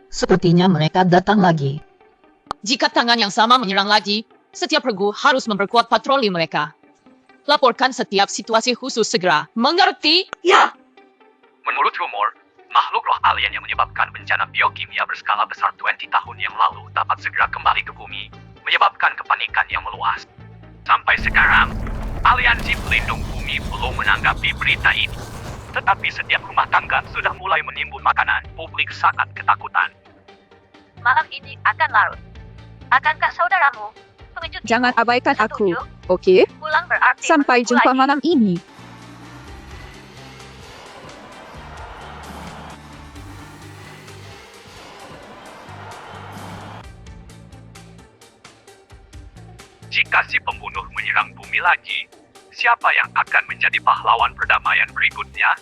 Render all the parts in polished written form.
Sepertinya mereka datang lagi. Jika tangan yang sama menyerang lagi, setiap regu harus memperkuat patroli mereka. Laporkan setiap situasi khusus segera. Mengerti? Ya! Menurut rumor, makhluk roh alien yang menyebabkan bencana biokimia berskala besar 20 tahun yang lalu dapat segera kembali ke bumi, menyebabkan kepanikan yang meluas. Sampai sekarang, Aliansi Pelindung Bumi belum menanggapi berita ini. Tetapi setiap rumah tangga sudah mulai menimbun makanan. Publik sangat ketakutan. Malam ini akan larut. Akankah saudaramu mengejutku? Jangan abaikan aku, Setuju? oke? Pulang berarti Sampai bertemu jumpa lagi. malam ini. Jika si pembunuh menyerang bumi lagi, siapa yang akan menjadi pahlawan perdamaian berikutnya?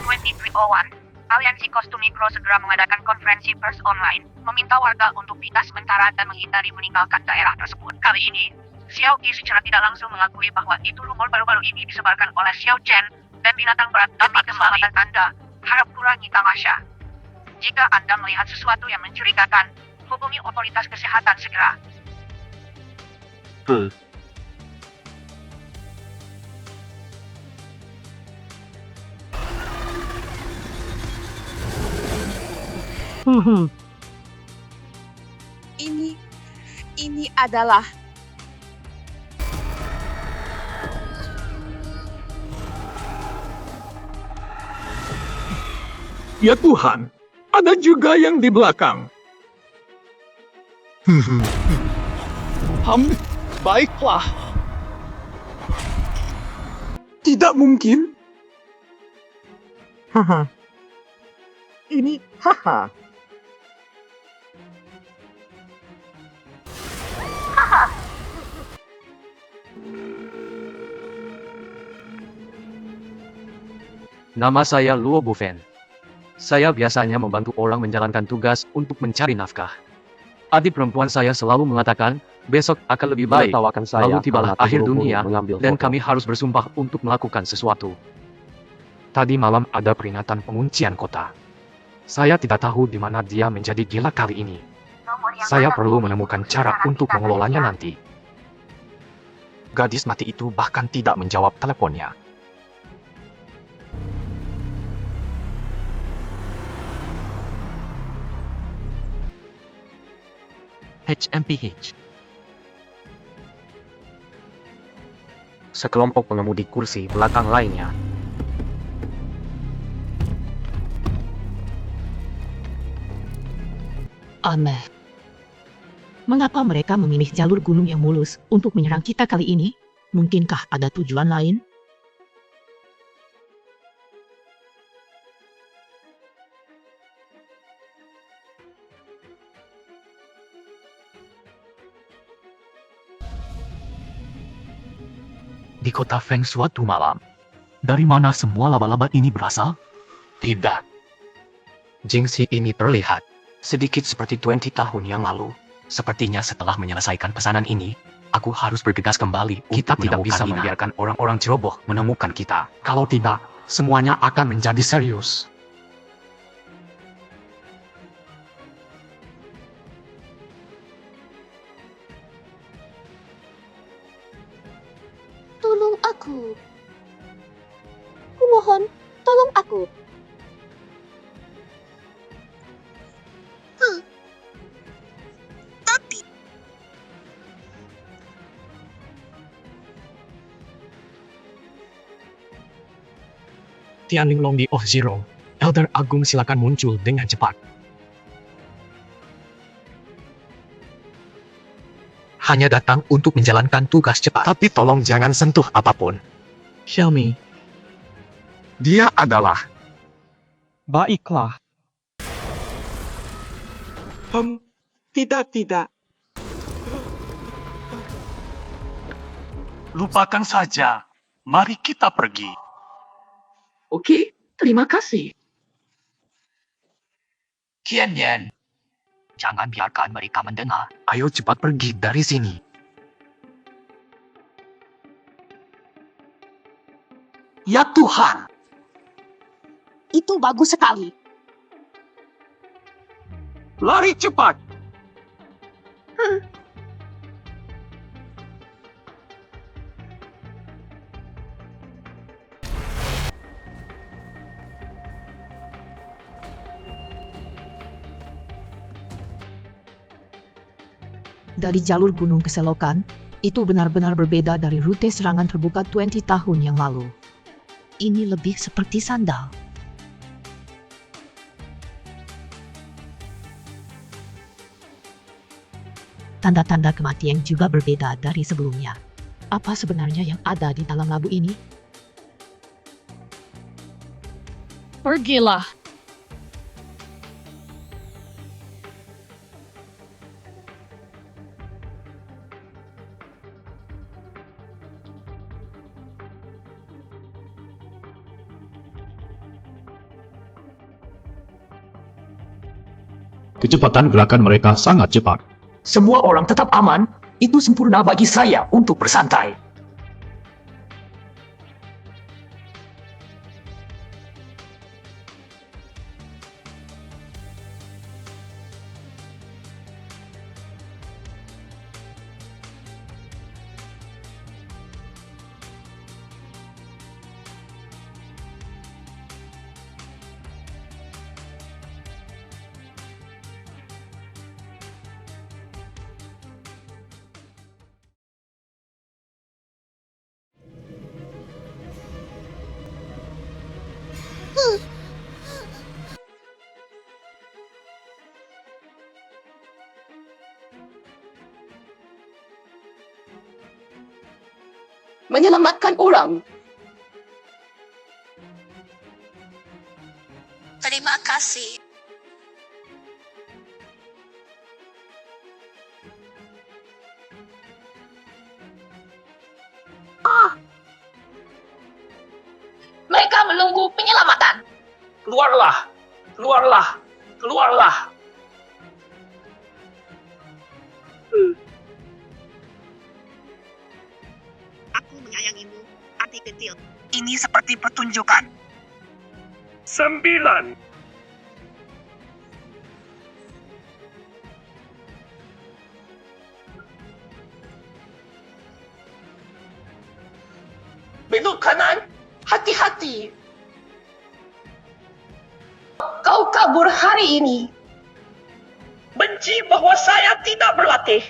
2301. Aliansi Kostum Mikro segera mengadakan konferensi pers online, meminta warga untuk pindah sementara dan menghindari meninggalkan daerah tersebut. Kali ini, Xiao Qi secara tidak langsung mengakui bahwa itu rumor baru-baru ini disebarkan oleh Xiao Chen dan binatang berat demi keselamatan Anda. Harap kurangi tamasya. Jika Anda melihat sesuatu yang mencurigakan, hubungi otoritas kesehatan segera. Ini adalah Ya Tuhan, ada juga yang di belakang. Baiklah. Tidak mungkin. Haha. Ini haha. Nama saya Luo Bufen. Saya biasanya membantu orang menjalankan tugas untuk mencari nafkah. Adik perempuan saya selalu mengatakan, besok akan lebih baik. Lalu tibalah akhir dunia, dan kami harus bersumpah untuk melakukan sesuatu. Tadi malam ada peringatan penguncian kota. Saya tidak tahu di mana dia menjadi gila kali ini. Saya perlu menemukan cara untuk mengelolanya nanti. Gadis mati itu bahkan tidak menjawab teleponnya. HMPH. Sekelompok pengemudi kursi belakang lainnya. Aneh. Mengapa mereka memilih jalur gunung yang mulus untuk menyerang kita kali ini? Mungkinkah ada tujuan lain? Di kota Feng suatu malam. Dari mana semua laba-laba ini berasal? Tidak. Jingxi ini terlihat sedikit seperti 20 tahun yang lalu. Sepertinya setelah menyelesaikan pesanan ini, aku harus bergegas kembali. Kita tidak bisa membiarkan orang-orang ceroboh menemukan kita. Kalau tidak, semuanya akan menjadi serius. Tolong aku. Kumohon, tolong aku. Tapi Tianlinglong di Oh Zero. Elder Agung silakan muncul dengan cepat. Hanya datang untuk menjalankan tugas cepat. Tapi tolong jangan sentuh apapun. Xiaomi. Dia adalah... Baiklah. Tidak. Lupakan saja. Mari kita pergi. Oke, terima kasih. Qianyan. Jangan biarkan mereka mendengar. Ayo cepat pergi dari sini. 「Ya Tuhan, Itu bagus sekali. lari cepat. Dari jalur gunung ke selokan, itu benar-benar berbeda dari rute serangan terbuka 20 tahun yang lalu. Ini lebih seperti sandal. Tanda-tanda kematian juga berbeda dari sebelumnya. Apa sebenarnya yang ada di dalam labu ini? Pergilah. Kecepatan gerakan mereka sangat cepat. Semua orang tetap aman. Itu sempurna bagi saya untuk bersantai. Menyelamatkan orang. Terima kasih. Mereka menunggu penyelamatan. Keluarlah, keluarlah, keluarlah. Aku menyayangimu, adik kecil. Ini seperti pertunjukan. 9. Belok kanan, hati-hati. Kau kabur hari ini. Benci bahwa saya tidak berlatih.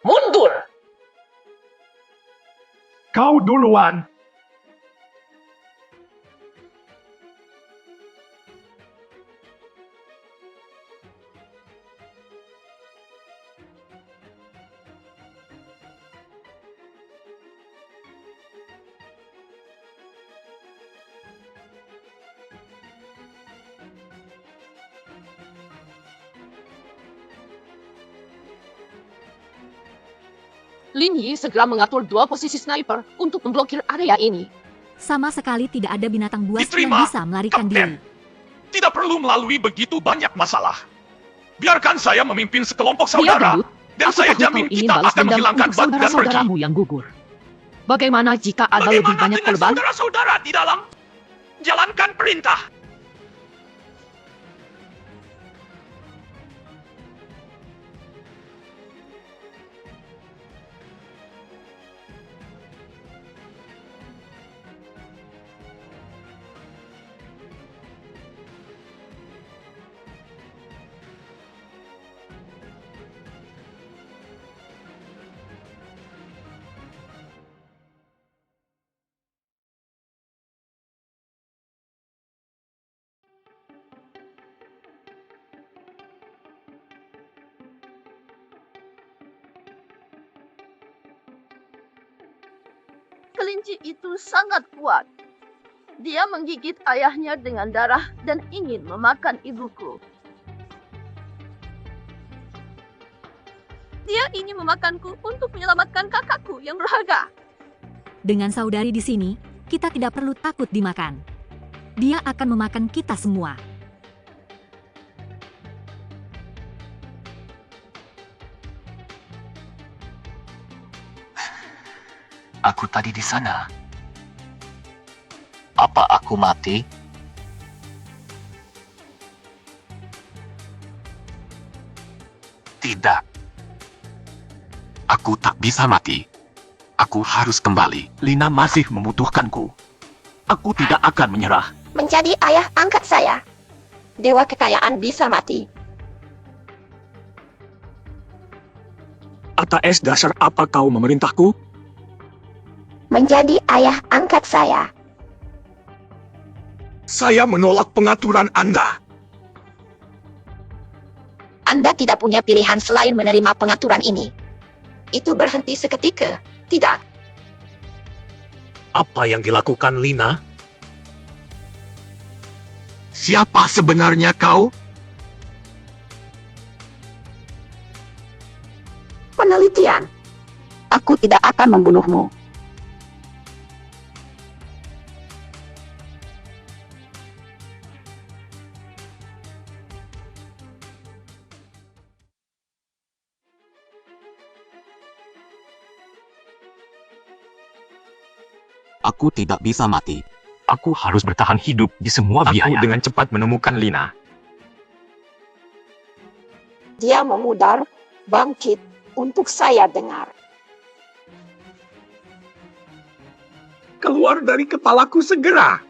Mundur. Kau duluan. Lin Yi segera mengatur 2 posisi sniper untuk memblokir area ini. Sama sekali tidak ada binatang buas Diterima, yang bisa melarikan Kapten. diri. Tidak perlu melalui begitu banyak masalah. Biarkan saya memimpin sekelompok Dia saudara. gendut. Dan Aku saya tahu jamin kau ingin kita balas akan dendam menghilangkan untuk bug dan pergi. saudara-saudaramu yang gugur. Bagaimana jika ada lebih Bagaimana banyak dengan korban? saudara-saudara di dalam? Jalankan perintah. Kelinci itu sangat kuat. Dia menggigit ayahnya dengan darah dan ingin memakan ibuku. Dia ingin memakanku untuk menyelamatkan kakakku yang berharga. Dengan saudari di sini, kita tidak perlu takut dimakan. Dia akan memakan kita semua. Aku tadi di sana. Apa aku mati? Tidak. Aku tak bisa mati. Aku harus kembali. Lina masih membutuhkanku. Aku tidak akan menyerah. Menjadi ayah angkat saya. Dewa kekayaan bisa mati. Atas dasar apa kau memerintahku? Menjadi ayah angkat saya. Saya menolak pengaturan Anda. Anda tidak punya pilihan selain menerima pengaturan ini. Itu berhenti seketika, tidak? Apa yang dilakukan Lina? Siapa sebenarnya kau? Penelitian. Aku tidak akan membunuhmu. Aku tidak bisa mati. Aku harus bertahan hidup di semua biaya. Aku dengan cepat menemukan Lina. Dia memudar, bangkit, untuk saya dengar. Keluar dari kepalaku segera.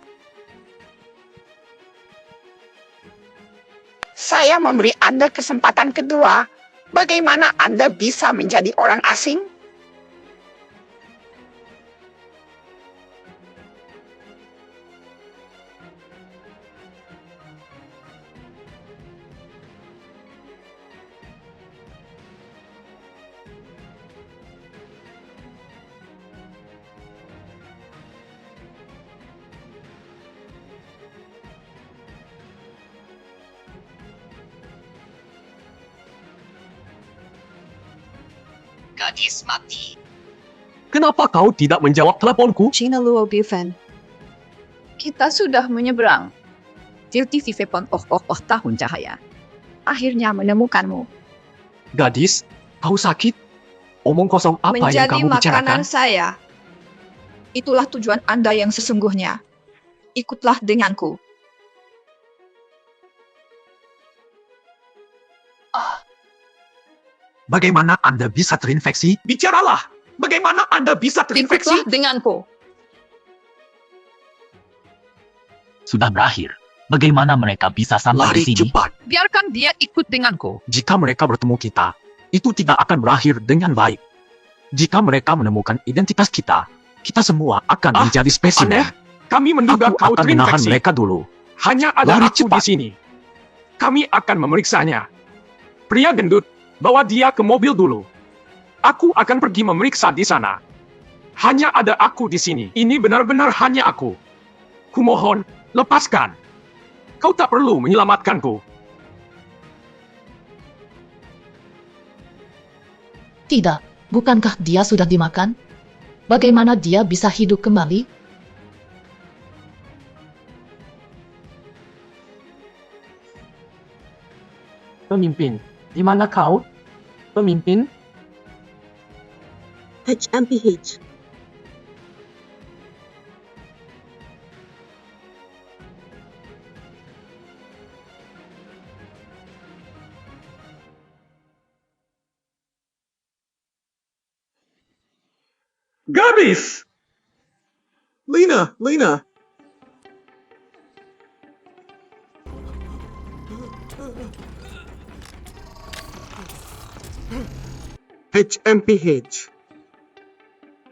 Saya memberi Anda kesempatan kedua. Bagaimana Anda bisa menjadi orang asing? Gadis mati. Kenapa kau tidak menjawab teleponku? China Luo Bufen. Kita sudah menyeberang. tahun cahaya. Akhirnya menemukanmu. Gadis, kau sakit? Omong kosong apa yang Menjadi kamu bicarakan? makanan saya. Itulah tujuan Anda yang sesungguhnya. Ikutlah denganku. Bagaimana Anda bisa terinfeksi? Bicaralah! Bagaimana Anda bisa terinfeksi? Ikutlah denganku. Sudah berakhir. Bagaimana mereka bisa sampai Lari di sini? cepat. Biarkan dia ikut denganku. Jika mereka bertemu kita, itu tidak akan berakhir dengan baik. Jika mereka menemukan identitas kita, kita semua akan menjadi spesimen. Aneh. Kami menduga Aku kau akan menahan terinfeksi. mereka dulu. Hanya ada Lari aku cepat. di sini. Kami akan memeriksanya. Pria gendut, bawa dia ke mobil dulu. Aku akan pergi memeriksa di sana. Hanya ada aku di sini. Ini benar-benar hanya aku. Kumohon, lepaskan. Kau tak perlu menyelamatkanku. Tidak, bukankah dia sudah dimakan? Bagaimana dia bisa hidup kembali? Pemimpin, di mana kau? Pemimpin? HMPH. Gadis! Lina, Lina. HMPH.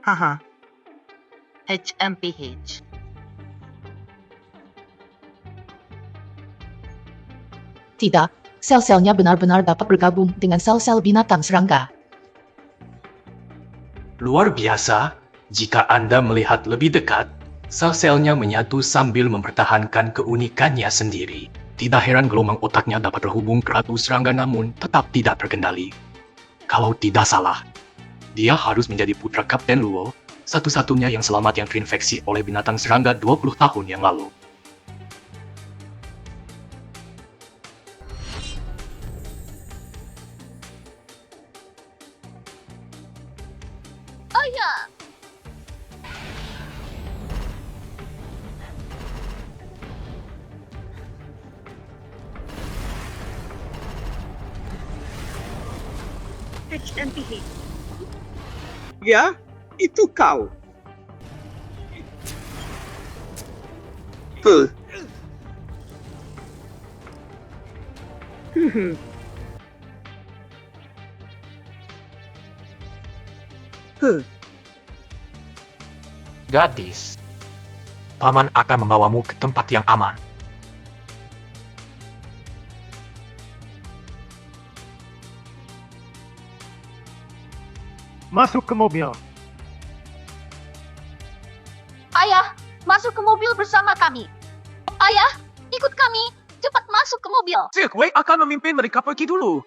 Haha. HMPH. Tidak, sel-selnya benar-benar dapat bergabung dengan sel-sel binatang serangga. Luar biasa, jika Anda melihat lebih dekat, sel-selnya menyatu sambil mempertahankan keunikannya sendiri. Tidak heran gelombang otaknya dapat terhubung ke ratu serangga namun tetap tidak terkendali. Kalau tidak salah, dia harus menjadi putra Kapten Luo, Satu-satunya yang selamat yang terinfeksi oleh binatang serangga 20 tahun yang lalu. Ayah! HMPH. Ya, itu kau. Gadis, Paman akan membawamu ke tempat yang aman. Masuk ke mobil. Ayah, masuk ke mobil bersama kami. Ayah, ikut kami. Cepat masuk ke mobil. Silkway akan memimpin mereka pergi dulu.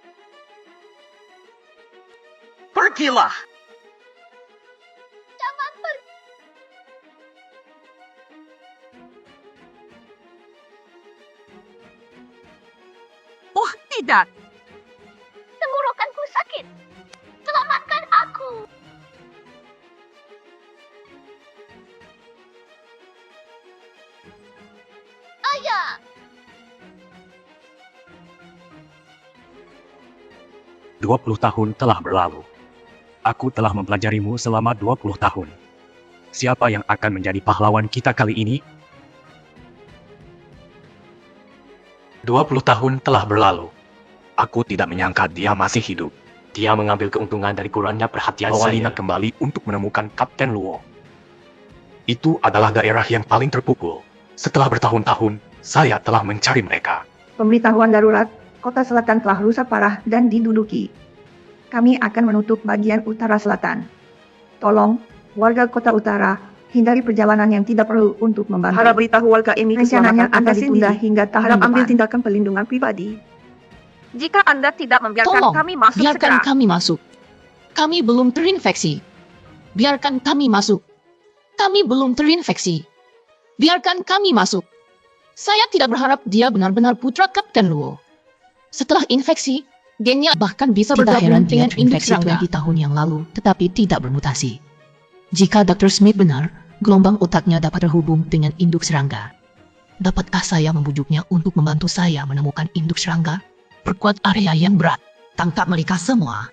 Pergilah. Jangan pergi. Oh, tidak. Tenggorokanku sakit. Selamatkan aku. Ayah. "20 tahun telah berlalu. Aku telah mempelajarimu selama 20 tahun. Siapa yang akan menjadi pahlawan kita kali ini?" 20 tahun telah berlalu. Aku tidak menyangka dia masih hidup. Dia mengambil keuntungan dari kurangnya perhatian Bawa saya. Lina kembali untuk menemukan Kapten Luo. Itu adalah daerah yang paling terpukul. Setelah bertahun-tahun, saya telah mencari mereka. Pemberitahuan darurat, kota selatan telah rusak parah dan diduduki. Kami akan menutup bagian utara selatan. Tolong, warga kota utara, hindari perjalanan yang tidak perlu untuk membantu. Harap beritahu warga ini Rencananya keselamatan Anda Anda ditunda sendiri. hingga tahun Harap ambil depan. tindakan pelindungan pribadi. Jika Anda tidak membiarkan Tolong, kami masuk biarkan segera. kami masuk. Kami belum terinfeksi. Biarkan kami masuk. Kami belum terinfeksi. Biarkan kami masuk. Saya tidak berharap dia benar-benar putra Kapten Luo. Setelah infeksi, gennya bahkan bisa Tidak bergabung heran dia dengan induk terinfeksi serangga. 20 tahun yang lalu, tetapi tidak bermutasi. Jika Dr. Smith benar, gelombang otaknya dapat terhubung dengan induk serangga. Dapatkah saya membujuknya untuk membantu saya menemukan induk serangga? Perkuat area yang berat. Tangkap mereka semua.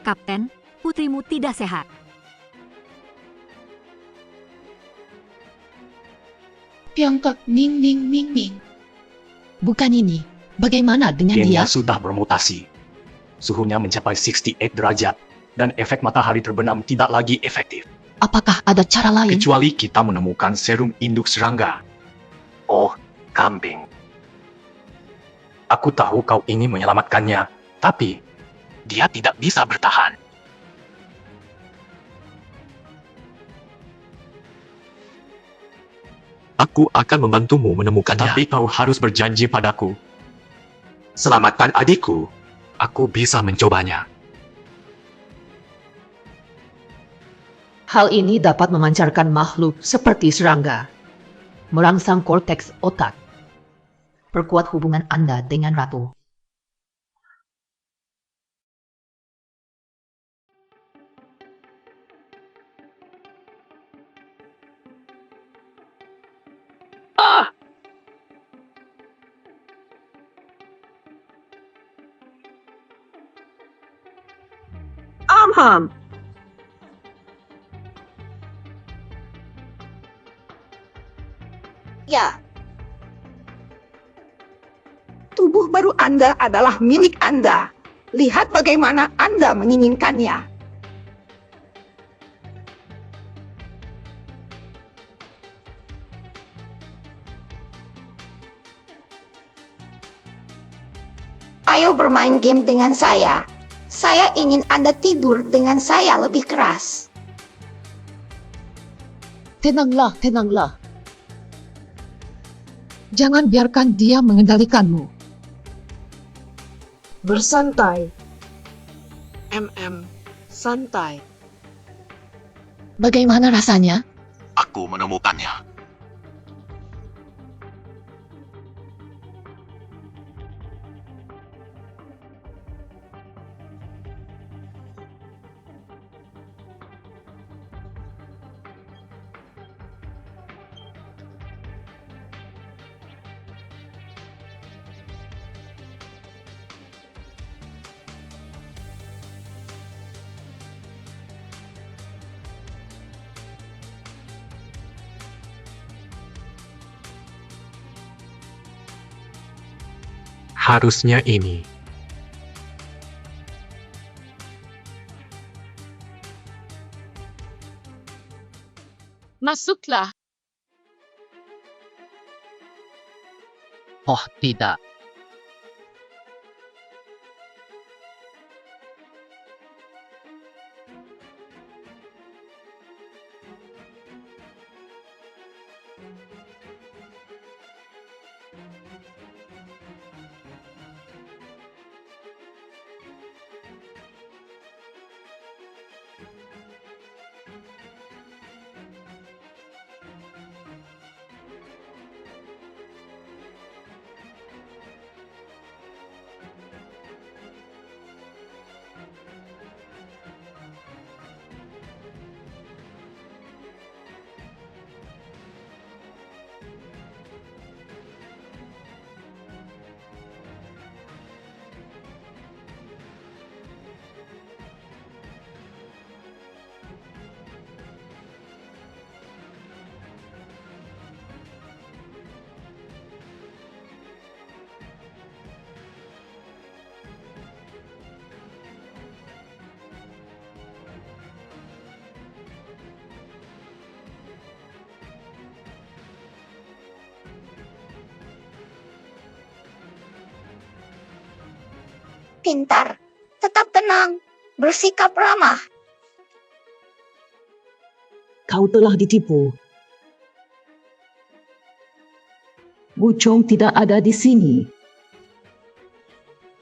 Kapten, putrimu tidak sehat. Tiangkak ning ning ning ning. Bukan ini. Bagaimana dengan Gennya dia? sudah bermutasi. Suhunya mencapai 68 derajat, dan efek matahari terbenam tidak lagi efektif. Apakah ada cara lain? Kecuali kita menemukan serum induk serangga. Oh, kambing. Aku tahu kau ingin menyelamatkannya, tapi dia tidak bisa bertahan. Aku akan membantumu menemukannya. Tapi kau harus berjanji padaku. Selamatkan adikku. Aku bisa mencobanya. Hal ini dapat memancarkan makhluk seperti serangga. Merangsang korteks otak. Perkuat hubungan Anda dengan Ratu. Amham. Ya. Tubuh baru Anda adalah milik Anda. Lihat bagaimana Anda menginginkannya. Ayo bermain game dengan saya. Saya ingin Anda tidur dengan saya lebih keras. Tenanglah, tenanglah. Jangan biarkan dia mengendalikanmu. Bersantai. Santai. Bagaimana rasanya? Aku menemukannya. Harusnya ini. Masuklah. Oh, tidak. Pintar, tetap tenang, bersikap ramah. Kau telah ditipu. Bucong tidak ada di sini.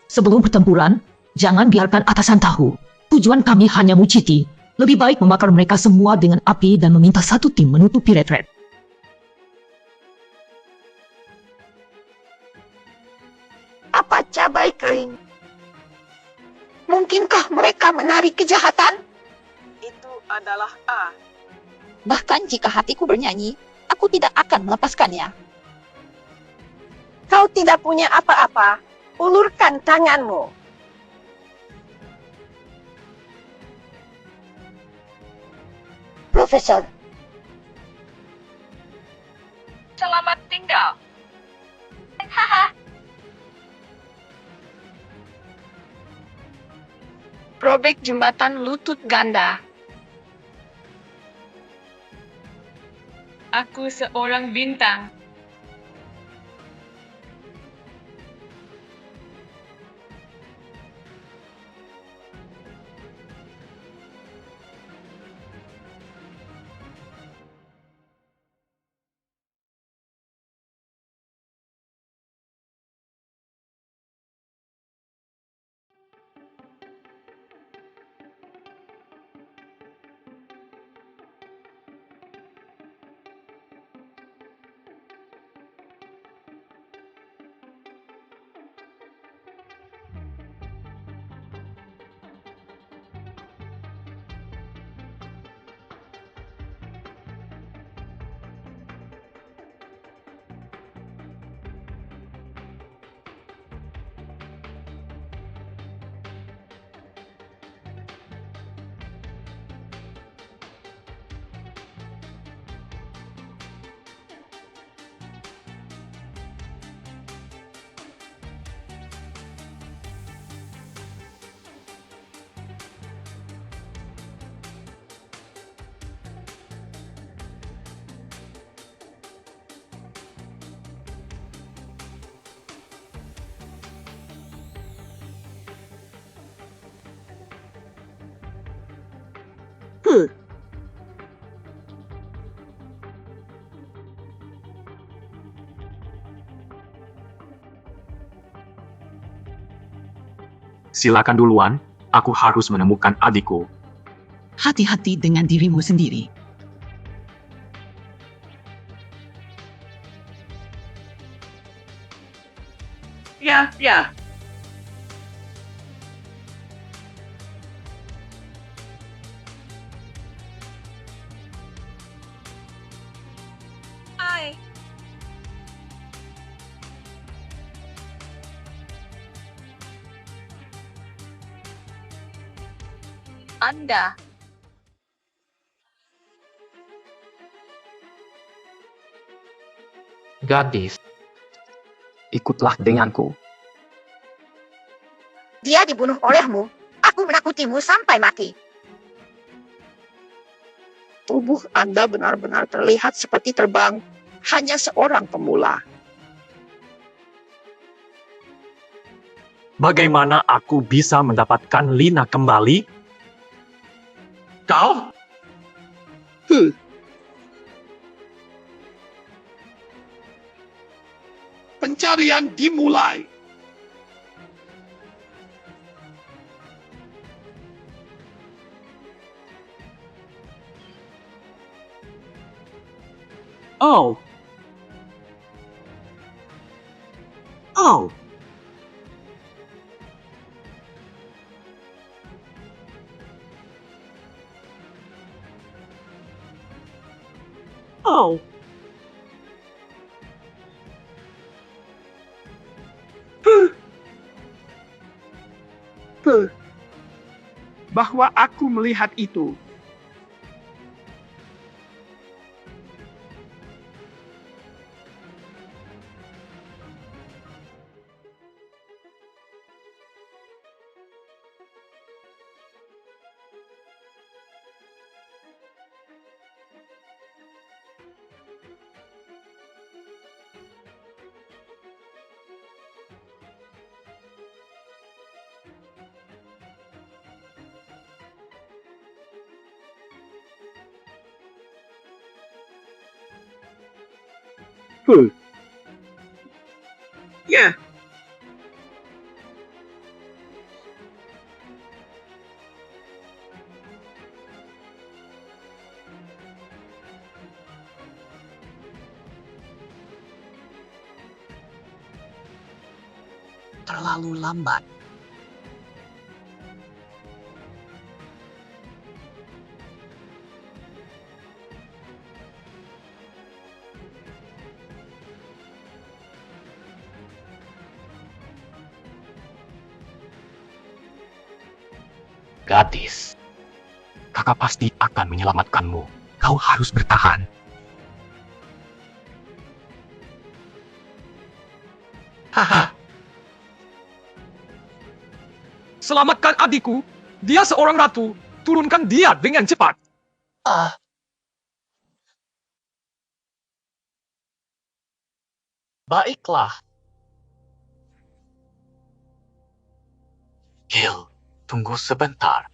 Sebelum pertempuran, jangan biarkan atasan tahu. Tujuan kami hanya Muciti. Lebih baik membakar mereka semua dengan api dan meminta satu tim menutupi retret. Apa cabai kering? Mungkinkah mereka menarik kejahatan? Itu adalah A. Bahkan jika hatiku bernyanyi, aku tidak akan melepaskannya. Kau tidak punya apa-apa. Ulurkan tanganmu. Profesor. Selamat tinggal. Haha. Robek jembatan lutut ganda. Aku seorang bintang. Silakan duluan, aku harus menemukan adikku. hati-hati dengan dirimu sendiri. Ya. Hai. Anda. Gadis, ikutlah denganku. Dia dibunuh olehmu. Aku menakutimu sampai mati. Tubuh Anda benar-benar terlihat seperti terbang. Hanya seorang pemula. Bagaimana aku bisa mendapatkan Lina kembali? Kau? Pencarian dimulai. Oh. Bahwa aku melihat itu. Ya. Terlalu lambat. Gadis, kakak pasti akan menyelamatkanmu. Kau harus bertahan. Haha. Selamatkan adikku. Dia seorang ratu. Turunkan dia dengan cepat. Baiklah. Gil, tunggu sebentar.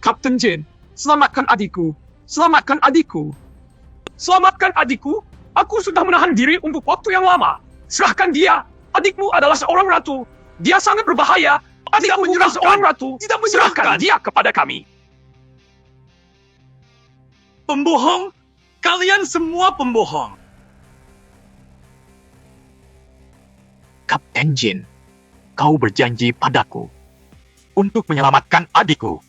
Kapten Jin, selamatkan adikku. Selamatkan adikku. Selamatkan adikku. Aku sudah menahan diri untuk waktu yang lama. Serahkan dia. Adikmu adalah seorang ratu. Dia sangat berbahaya. Adikmu adalah seorang ratu. Serahkan dia kepada kami. Pembohong! Kalian semua pembohong! Kapten Jin, kau berjanji padaku untuk menyelamatkan adikku.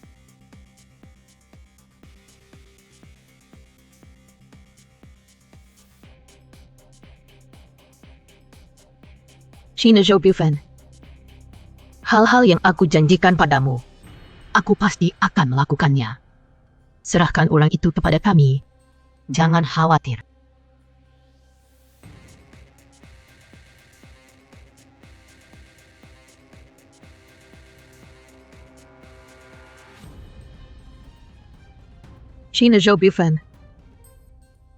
Shina Zhou-Bufen, hal-hal yang aku janjikan padamu, aku pasti akan melakukannya. Serahkan orang itu kepada kami. Jangan khawatir. Shina Zhou-Bufen,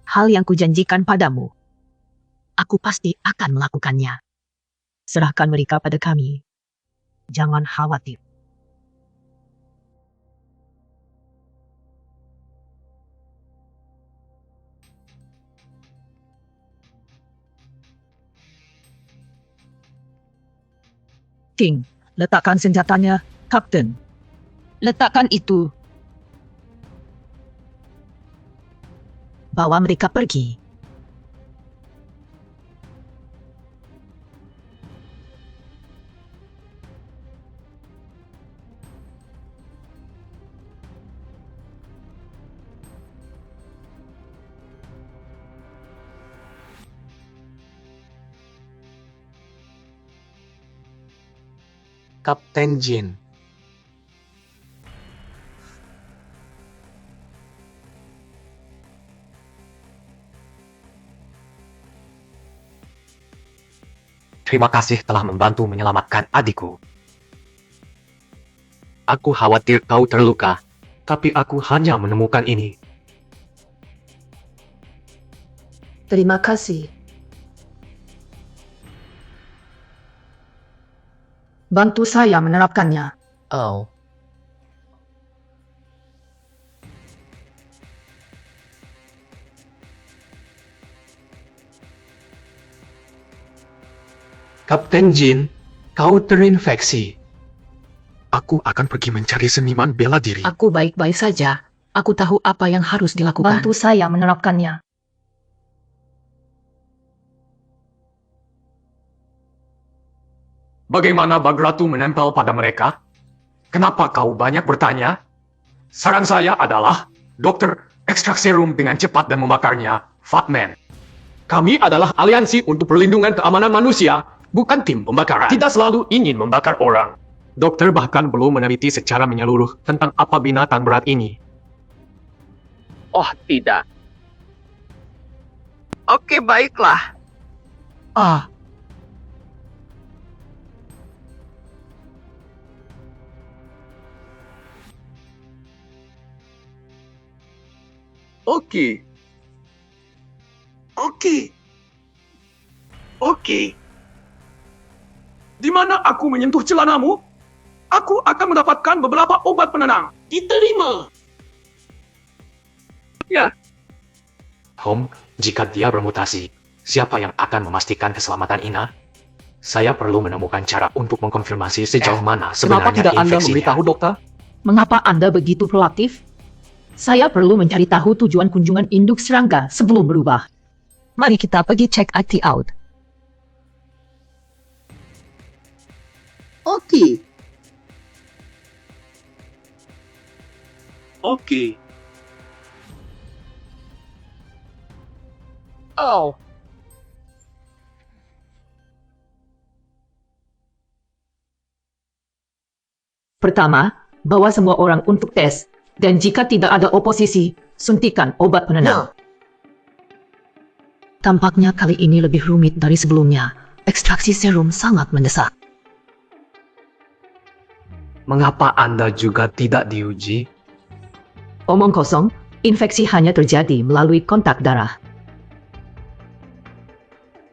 hal yang kujanjikan padamu, aku pasti akan melakukannya. Serahkan mereka pada kami. Jangan khawatir. King, letakkan senjatanya, Kapten. Letakkan itu. Bawa mereka pergi. Kapten Jin. Terima kasih telah membantu menyelamatkan adikku. Aku khawatir kau terluka, tapi aku hanya menemukan ini. Terima kasih. Bantu saya menerapkannya. Oh. Kapten Jin, kau terinfeksi. Aku akan pergi mencari seniman bela diri. Aku baik-baik saja. Aku tahu apa yang harus dilakukan. Bantu saya menerapkannya. Bagaimana Bagratu menempel pada mereka? Kenapa kau banyak bertanya? Saran saya adalah, dokter, ekstrak serum dengan cepat dan membakarnya, Fatman. Kami adalah aliansi untuk perlindungan keamanan manusia, bukan tim pembakaran. Tidak selalu ingin membakar orang. Dokter bahkan belum meneliti secara menyeluruh tentang apa binatang berat ini. Oh, tidak. Oke, baiklah. Oke. Di mana aku menyentuh celanamu, aku akan mendapatkan beberapa obat penenang. Diterima. Ya. Home, jika dia bermutasi, siapa yang akan memastikan keselamatan Ina? Saya perlu menemukan cara untuk mengkonfirmasi sejauh mana sebenarnya Kenapa tidak Anda infeksinya. memberitahu dokter? Mengapa Anda begitu proaktif? Saya perlu mencari tahu tujuan kunjungan induk serangga sebelum berubah. Mari kita pergi cek IT out. Oke. Oh. Pertama, bawa semua orang untuk tes. Dan jika tidak ada oposisi, suntikan obat penenang. Tampaknya kali ini lebih rumit dari sebelumnya. Ekstraksi serum sangat mendesak. Mengapa Anda juga tidak diuji? Omong kosong, infeksi hanya terjadi melalui kontak darah.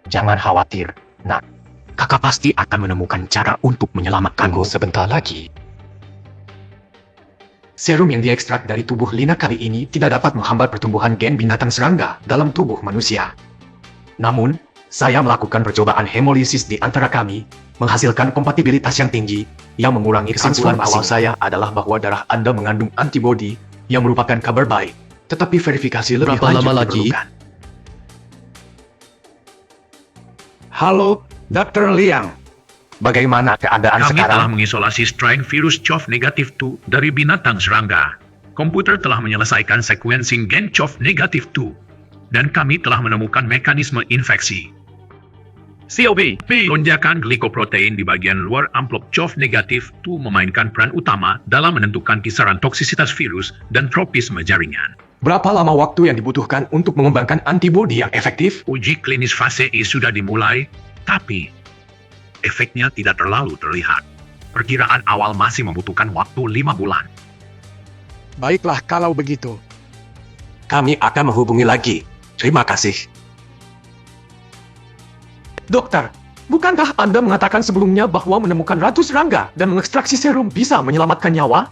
Jangan khawatir, nak. Kakak pasti akan menemukan cara untuk menyelamatkanmu sebentar lagi. Serum yang diekstrak dari tubuh Lina kali ini tidak dapat menghambat pertumbuhan gen binatang serangga dalam tubuh manusia. Namun, saya melakukan percobaan hemolisis di antara kami, menghasilkan kompatibilitas yang tinggi, yang mengurangi kesimpulan awal saya adalah bahwa darah Anda mengandung antibodi yang merupakan kabar baik, tetapi verifikasi lebih Berapa lanjut lama lagi? diperlukan. Halo, Dr. Liang. Bagaimana keadaan Kami telah sekarang? mengisolasi strain virus CoV negatif 2 dari binatang serangga. Komputer telah menyelesaikan sequencing gen CoV negatif 2. Dan kami telah menemukan mekanisme infeksi. COB, lonjakan glikoprotein di bagian luar amplop CoV negatif 2 memainkan peran utama dalam menentukan kisaran toksisitas virus dan tropisme jaringan. Berapa lama waktu yang dibutuhkan untuk mengembangkan antibodi yang efektif? Uji klinis fase E sudah dimulai, tapi efeknya tidak terlalu terlihat. Perkiraan awal masih membutuhkan waktu 5 bulan. Baiklah kalau begitu. Kami akan menghubungi lagi. Terima kasih. Dokter, Bukankah Anda mengatakan sebelumnya bahwa menemukan Ratu Serangga dan mengekstraksi serum bisa menyelamatkan nyawa?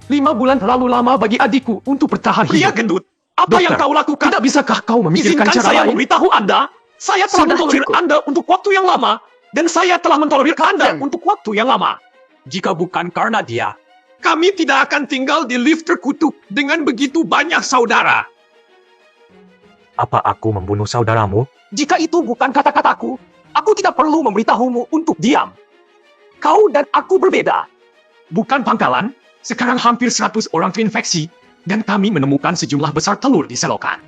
5 bulan terlalu lama bagi adikku untuk bertahan hidup. Pria gendut, apa yang kau lakukan? Tidak bisakah kau memikirkan Izinkan cara saya lain? memberitahu Anda, saya telah Sudah mentolerir cukup. Anda untuk waktu yang lama, dan saya telah mentolerir Anda untuk waktu yang lama. Jika bukan karena dia, kami tidak akan tinggal di lift terkutuk dengan begitu banyak saudara. Apa aku membunuh saudaramu? Jika itu bukan kata-kataku, aku tidak perlu memberitahumu untuk diam. Kau dan aku berbeda. Bukan pangkalan, sekarang hampir 100 orang terinfeksi, dan kami menemukan sejumlah besar telur di selokan.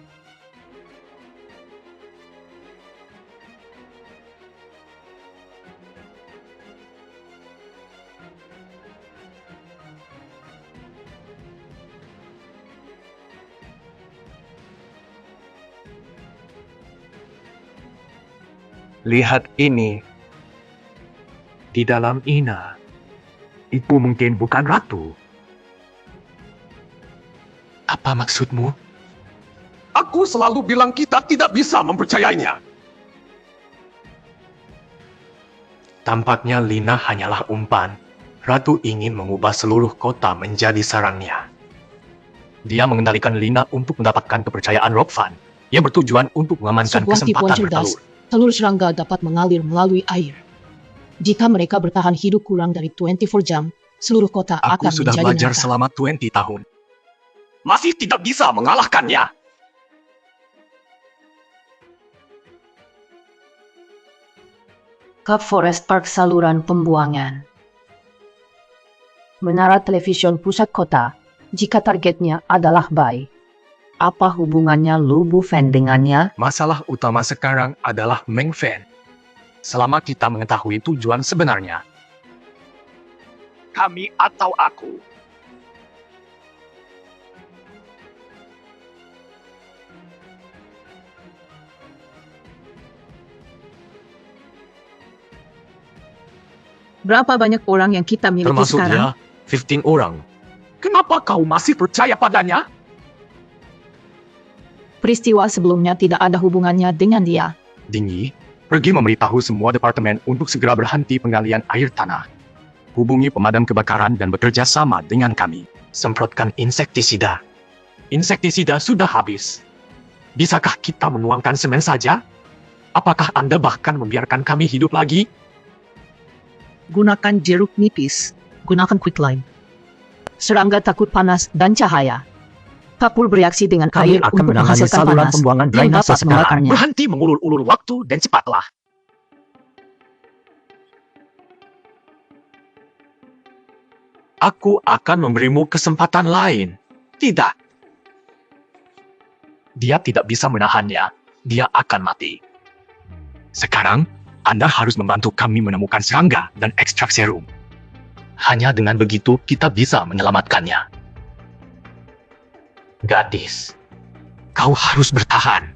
Lihat ini. Di dalam Ina. Itu mungkin bukan ratu. Apa maksudmu? Aku selalu bilang kita tidak bisa mempercayainya. Tampaknya Lina hanyalah umpan. Ratu ingin mengubah seluruh kota menjadi sarangnya. Dia mengendalikan Lina untuk mendapatkan kepercayaan Rockfan yang bertujuan untuk mengamankan Sebuah tipuan kesempatan cerdas, bertelur. telur serangga dapat mengalir melalui air. Jika mereka bertahan hidup kurang dari 24 jam, seluruh kota Aku akan sudah menjadi belajar nyata. selama 20 tahun. Masih tidak bisa mengalahkannya. Ke Forest Park saluran pembuangan. Menara televisi pusat kota, jika targetnya adalah Bai. Apa hubungannya Lu Bufen dengannya? Masalah utama sekarang adalah Meng Fen. Selama kita mengetahui tujuan sebenarnya, Kami atau aku. Berapa banyak orang yang kita miliki termasuk sekarang? dia, 15 orang. Kenapa kau masih percaya padanya? Peristiwa sebelumnya tidak ada hubungannya dengan dia. Dinggi, pergi memberitahu semua departemen untuk segera berhenti penggalian air tanah. Hubungi pemadam kebakaran dan bekerja sama dengan kami. Semprotkan insektisida. Insektisida sudah habis. Bisakah kita menuangkan semen saja? Apakah Anda bahkan membiarkan kami hidup lagi? Gunakan jeruk nipis. Gunakan quicklime. Serangga takut panas dan cahaya. Kapur bereaksi dengan Kami air akan untuk menangani menghasilkan saluran panas pembuangan yang drainase dapat sekarang. membakarnya. Berhenti mengulur-ulur waktu dan cepatlah. Aku akan memberimu kesempatan lain. Tidak. Dia tidak bisa menahannya. Dia akan mati. Sekarang, Anda harus membantu kami menemukan serangga dan ekstrak serum. Hanya dengan begitu kita bisa menyelamatkannya. Gadis, kau harus bertahan.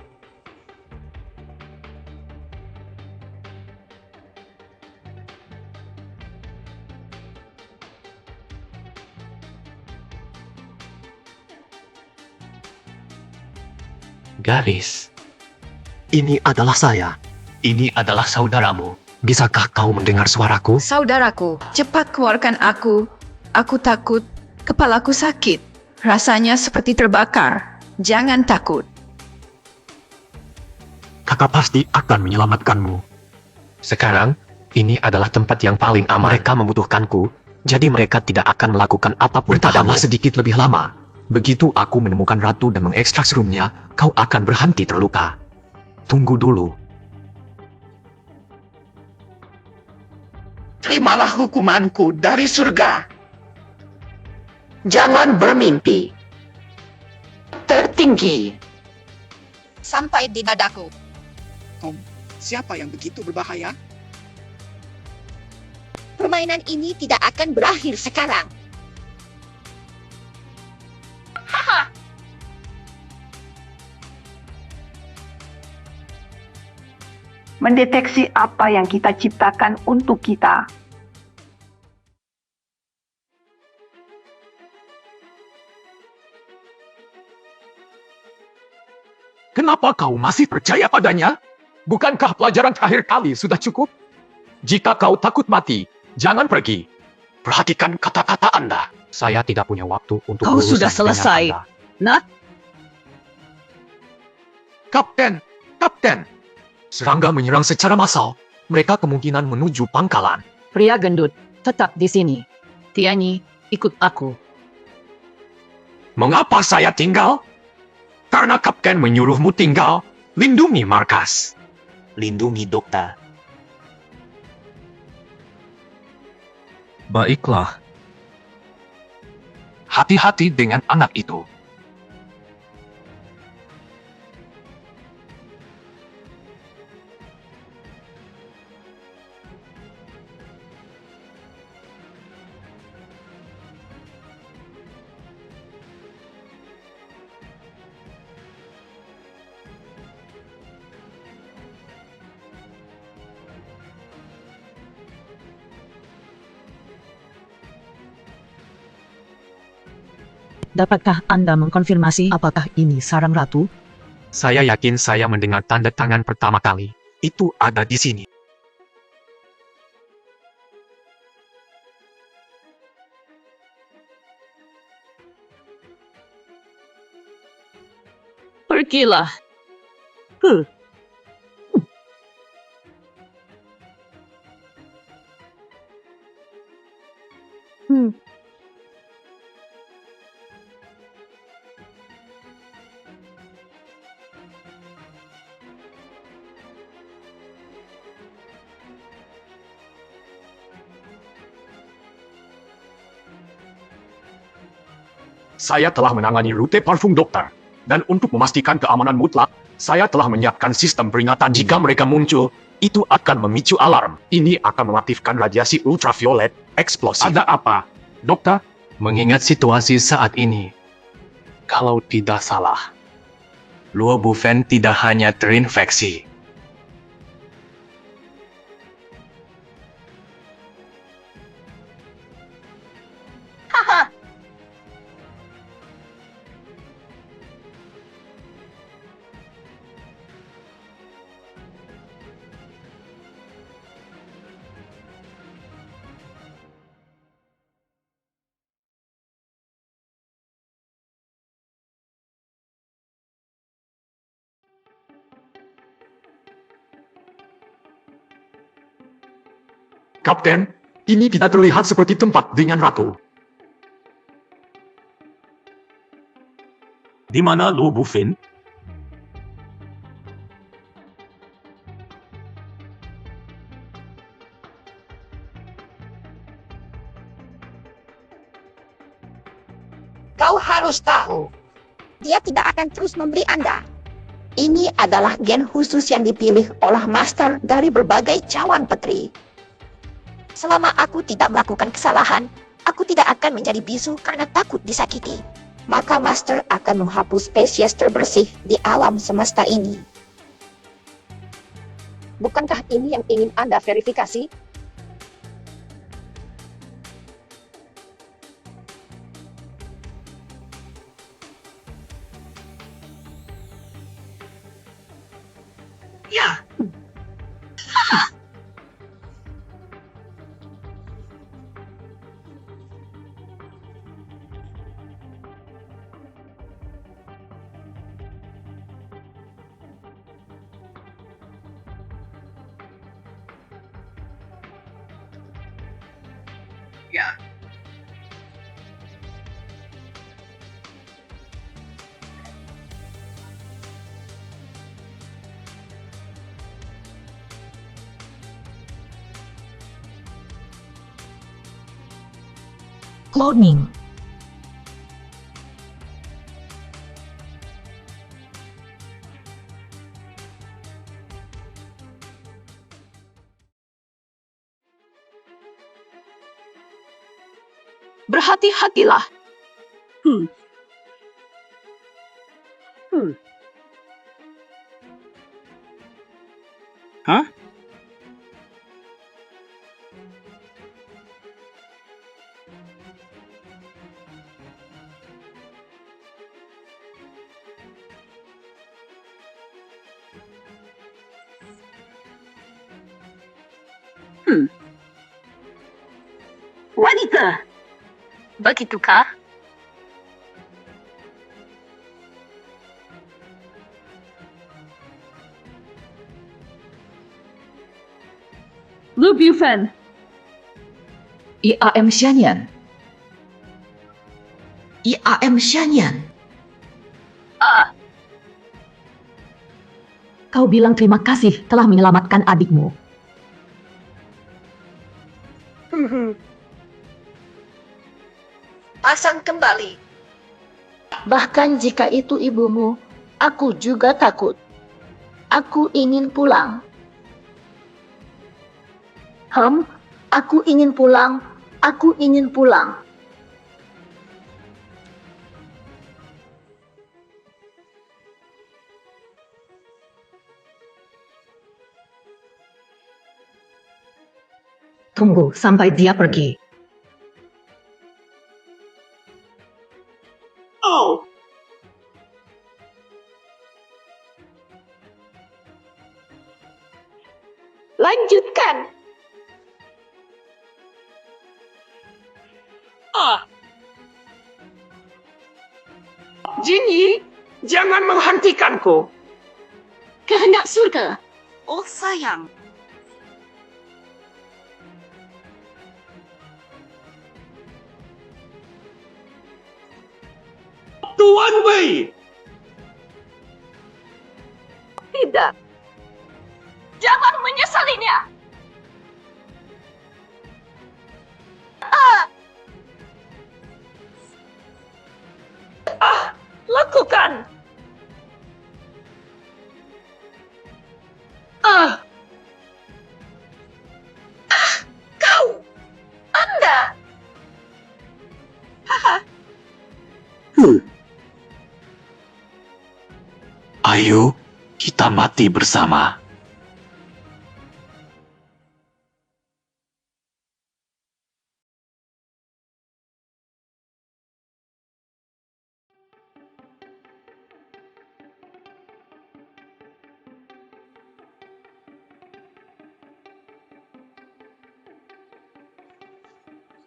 Gadis, ini adalah saya. Ini adalah saudaramu. Bisakah kau mendengar suaraku? Saudaraku, cepat keluarkan aku. Aku takut. Kepalaku sakit. Rasanya seperti terbakar. Jangan takut. Kakak pasti akan menyelamatkanmu. Sekarang, ini adalah tempat yang paling aman. Mereka membutuhkanku, jadi mereka tidak akan melakukan apapun padamu. Sedikit lebih lama. Begitu aku menemukan ratu dan mengekstrak serumnya, kau akan berhenti terluka. Tunggu dulu. Terimalah hukumanku dari surga. Jangan bermimpi tertinggi. Sampai di dadaku. Tom, siapa yang begitu berbahaya? Permainan ini tidak akan berakhir sekarang. Mendeteksi apa yang kita ciptakan untuk kita. Kenapa kau masih percaya padanya? Bukankah pelajaran terakhir kali sudah cukup? Jika kau takut mati, jangan pergi. Perhatikan kata-kata Anda. Saya tidak punya waktu untuk Kau berurusan sudah dengan selesai. Anda. Nak, Kapten, Kapten. Serangga menyerang secara massal. Mereka kemungkinan menuju pangkalan. Pria gendut, tetap di sini. Tiani, ikut aku. Mengapa saya tinggal? Karena Kapten menyuruhmu tinggal. Lindungi markas. Lindungi dokter. Baiklah. Hati-hati dengan anak itu. dapatkah Anda mengkonfirmasi apakah ini sarang ratu? Saya yakin saya mendengar tanda tangan pertama kali. Itu ada di sini. Pergilah. Saya telah menangani rute parfum dokter. Dan untuk memastikan keamanan mutlak, saya telah menyiapkan sistem peringatan jika mereka muncul. Itu akan memicu alarm. Ini akan mengaktifkan radiasi ultraviolet eksplosif. Ada apa, dokter? Mengingat situasi saat ini, kalau tidak salah, Luo Bufen tidak hanya terinfeksi. Haha, Kapten, ini tidak terlihat seperti tempat dengan ratu. Di mana Luo Bufen? Kau harus tahu, dia tidak akan terus memberi Anda. Ini adalah gen khusus yang dipilih oleh Master dari berbagai cawan petri. Selama aku tidak melakukan kesalahan, aku tidak akan menjadi bisu karena takut disakiti. Maka Master akan menghapus spesies terbersih di alam semesta ini. Bukankah ini yang ingin Anda verifikasi? Ya. Ya. Cloning. Berhati-hatilah. Hah? Wanita. Begitukah? Lu Bufan. IAM Shanyan. IAM Shanyan. Kau bilang terima kasih telah menyelamatkan adikmu. Pasang kembali. Bahkan jika itu ibumu, aku juga takut. Aku ingin pulang. Aku ingin pulang. Aku ingin pulang. Tunggu sampai dia pergi. Oh, Lanjutkan. Jinyi, jangan menghentikanku. Kehendak surga. Oh sayang. Tuan Wei. Tidak. Jangan menyesalinya. Lakukan. Kau. Anda. Ayo, kita mati bersama.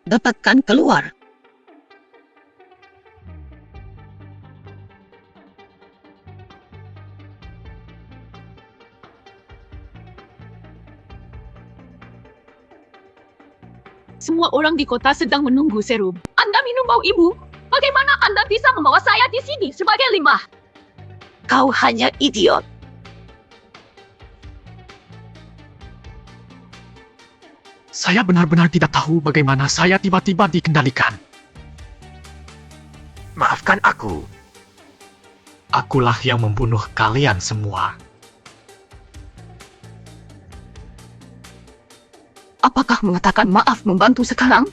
Dapatkan keluar. Semua orang di kota sedang menunggu serum. Anda minum bau ibu. Bagaimana Anda bisa membawa saya di sini sebagai limbah? Kau hanya idiot. Saya benar-benar tidak tahu bagaimana saya tiba-tiba dikendalikan. Maafkan aku. Akulah yang membunuh kalian semua. Apakah mengatakan maaf membantu sekarang?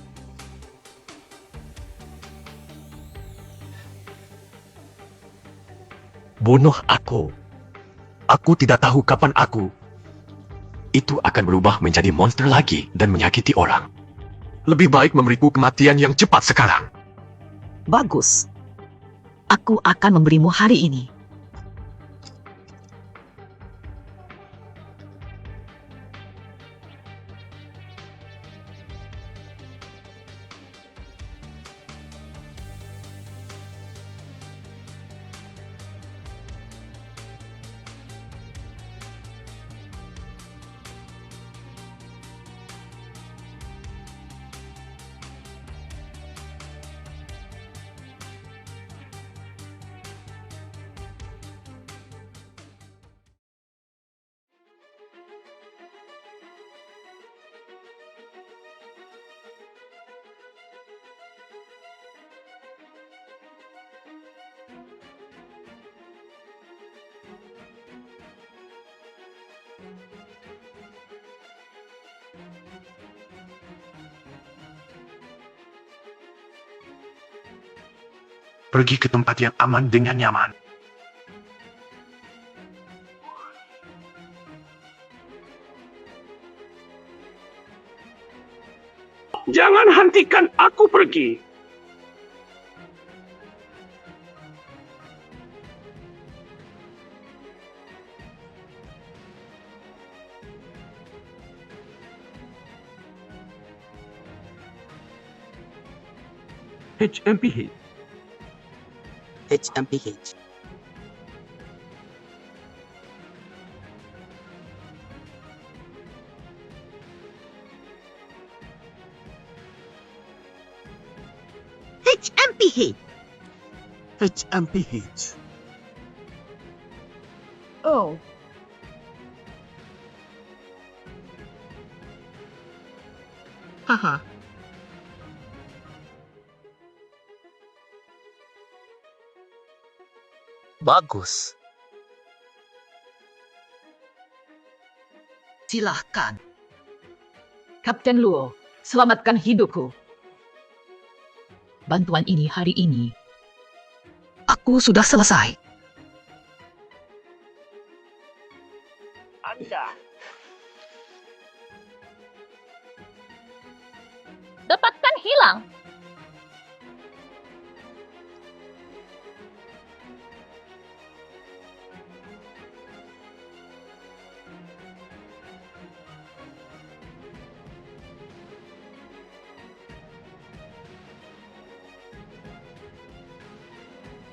Bunuh aku. Aku tidak tahu kapan aku. Itu akan berubah menjadi monster lagi dan menyakiti orang. Lebih baik memberiku kematian yang cepat sekarang. Bagus. Aku akan memberimu hari ini. Pergi ke tempat yang aman dengan nyaman. Jangan hentikan aku pergi. HMPH. HMPH. HMPH. HMPH. Oh. Haha. Bagus. Silahkan. Kapten Luo, selamatkan hidupku. Bantuan ini hari ini, aku sudah selesai. Anda. Dapatkan hilang.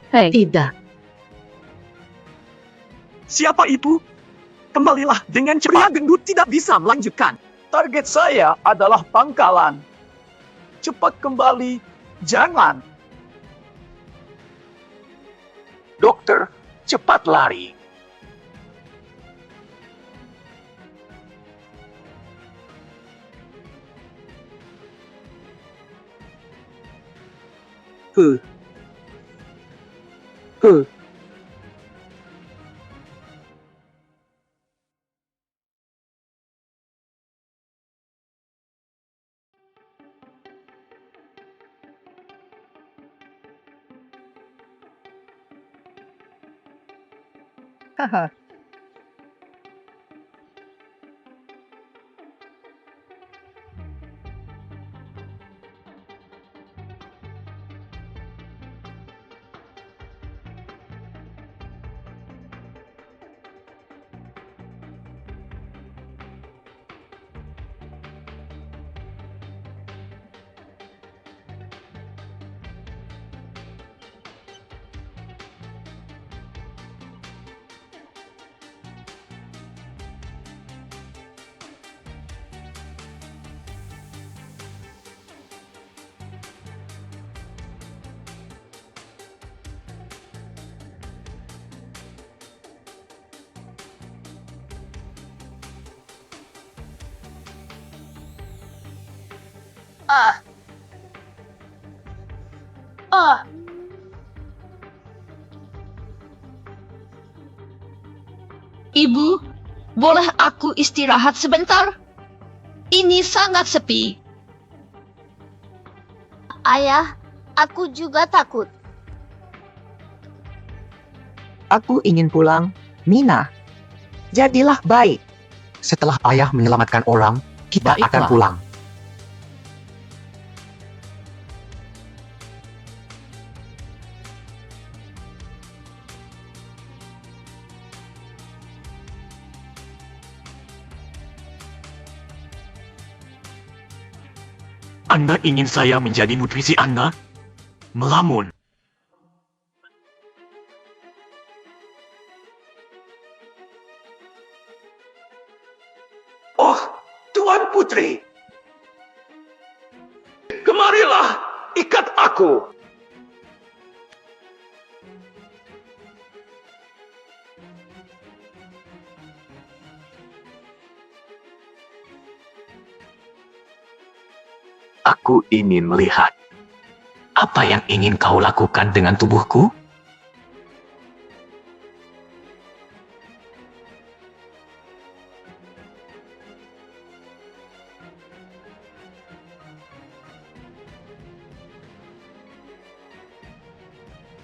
Hei. Tidak. Siapa itu? Kembalilah dengan cepat. Pria gendut tidak bisa melanjutkan. Target saya adalah pangkalan. Cepat kembali. Jangan. Dokter, cepat lari. Haha. Ibu, boleh aku istirahat sebentar? Ini sangat sepi. Ayah, aku juga takut. Aku ingin pulang, Mina. Jadilah baik. Setelah ayah menyelamatkan orang, kita akan Baiklah. pulang. Anda ingin saya menjadi nutrisi Anda? Melamun. Oh, Tuan Putri. Kemarilah, ikat aku. Aku ingin melihat. Apa yang ingin kau lakukan dengan tubuhku?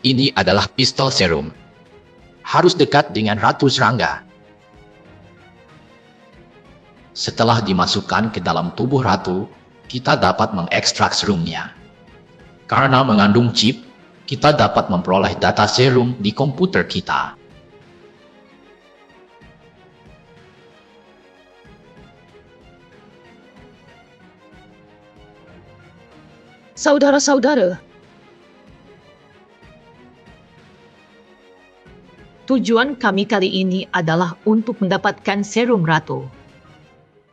Ini adalah pistol serum. Harus dekat dengan Ratu Serangga. Setelah dimasukkan ke dalam tubuh ratu, kita dapat mengekstrak serumnya. Karena mengandung chip, kita dapat memperoleh data serum di komputer kita. Saudara-saudara, Tujuan kami kali ini adalah untuk mendapatkan serum ratu.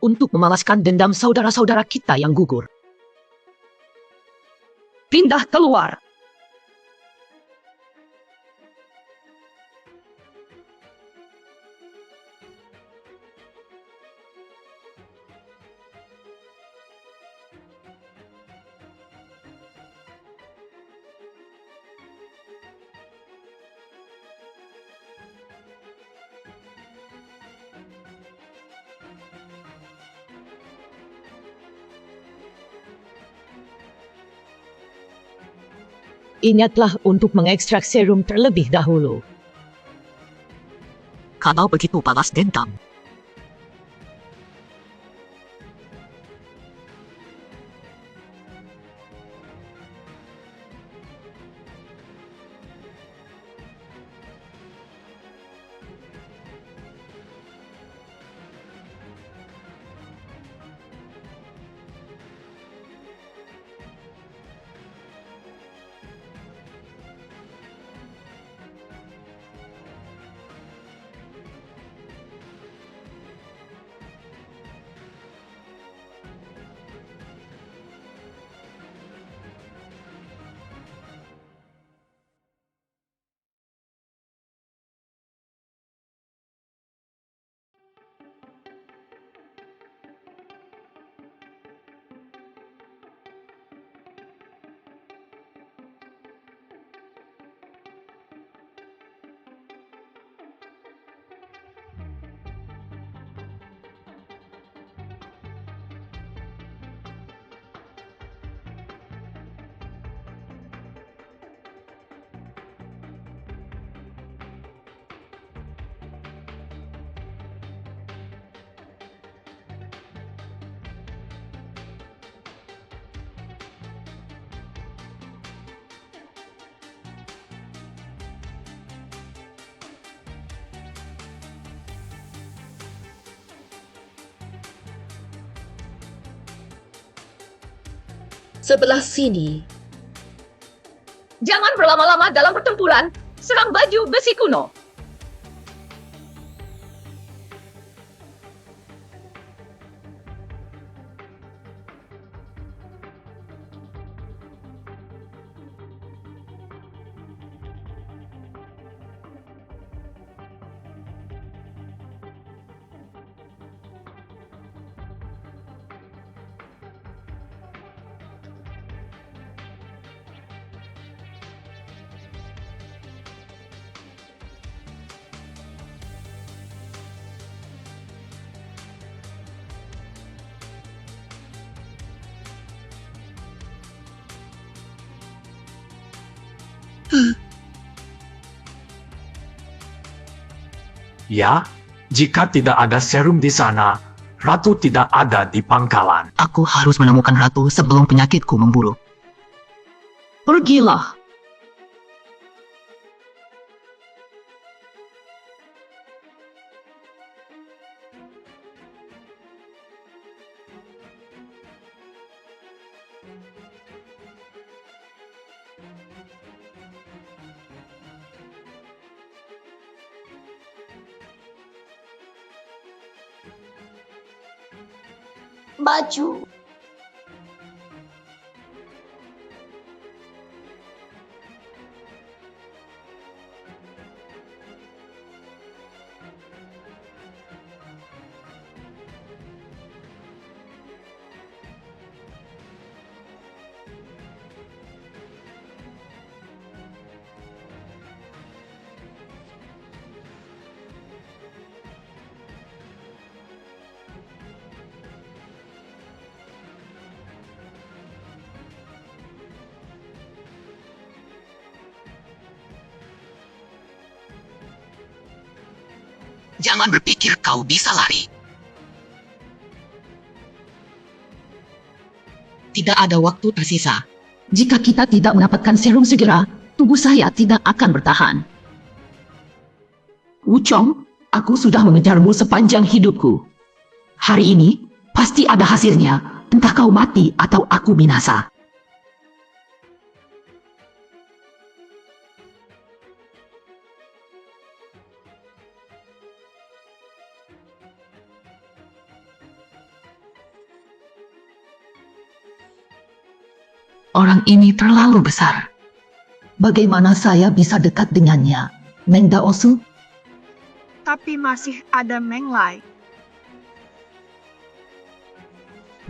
Untuk memalaskan dendam saudara-saudara kita yang gugur. Pindah keluar! Ingatlah untuk mengekstrak serum terlebih dahulu. Kalau begitu balas dendam. Sebelah sini. Jangan berlama-lama dalam pertempuran. Serang baju besi kuno. Ya, jika tidak ada serum di sana, Ratu tidak ada di pangkalan. Aku harus menemukan Ratu sebelum penyakitku memburuk. Pergilah. Baju. Jangan berpikir kau bisa lari. Tidak ada waktu tersisa. Jika kita tidak mendapatkan serum segera, tubuh saya tidak akan bertahan. Wuchong, aku sudah mengejarmu sepanjang hidupku. Hari ini, pasti ada hasilnya. Entah kau mati atau aku binasa. Orang ini terlalu besar. Bagaimana saya bisa dekat dengannya, Meng Daosu? Tapi masih ada Meng Lai.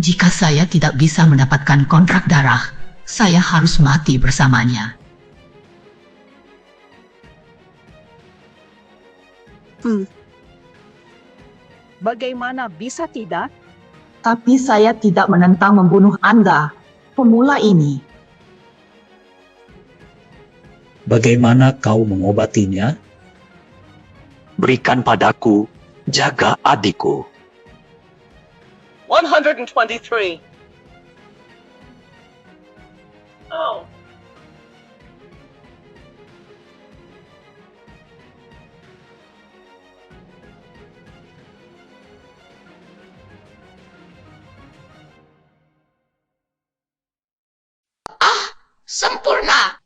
Jika saya tidak bisa mendapatkan kontrak darah, saya harus mati bersamanya. Bagaimana bisa tidak? Tapi saya tidak menentang membunuh Anda, pemula ini. Bagaimana kau mengobatinya? Berikan padaku, jaga adikku. 123. Oh. Sempurna!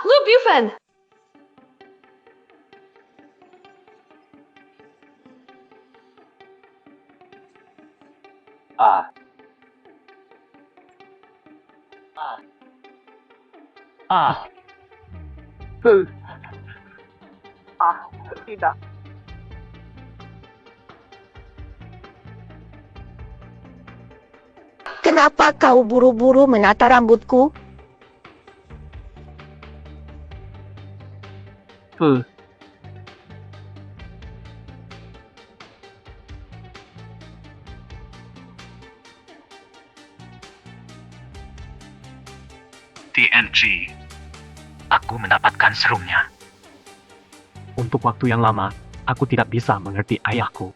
Lu Bufen! Tidak. Kenapa kau buru-buru menata rambutku? TNG. Aku mendapatkan serumnya. Untuk waktu yang lama, aku tidak bisa mengerti ayahku.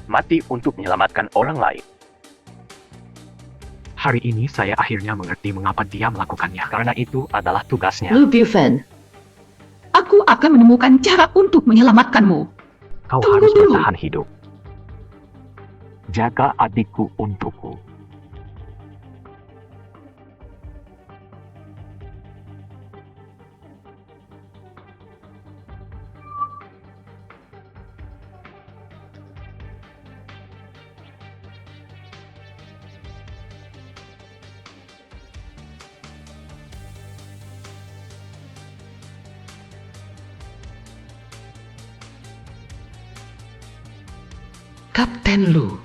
Mati untuk menyelamatkan orang lain. Hari ini saya akhirnya mengerti mengapa dia melakukannya. Karena itu adalah tugasnya. Lu Bufen, aku akan menemukan cara untuk menyelamatkanmu. Kau Tunggu harus dulu. bertahan hidup. Jaga adikku untukku. Kapten Lu.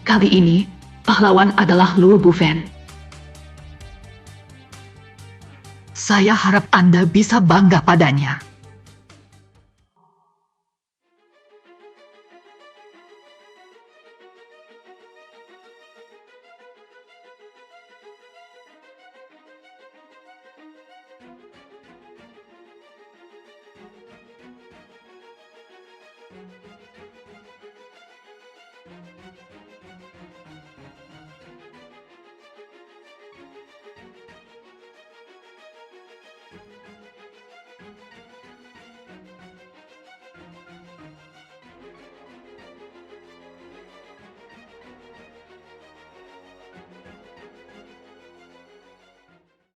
Kali ini, pahlawan adalah Lu Bufen. Saya harap Anda bisa bangga padanya.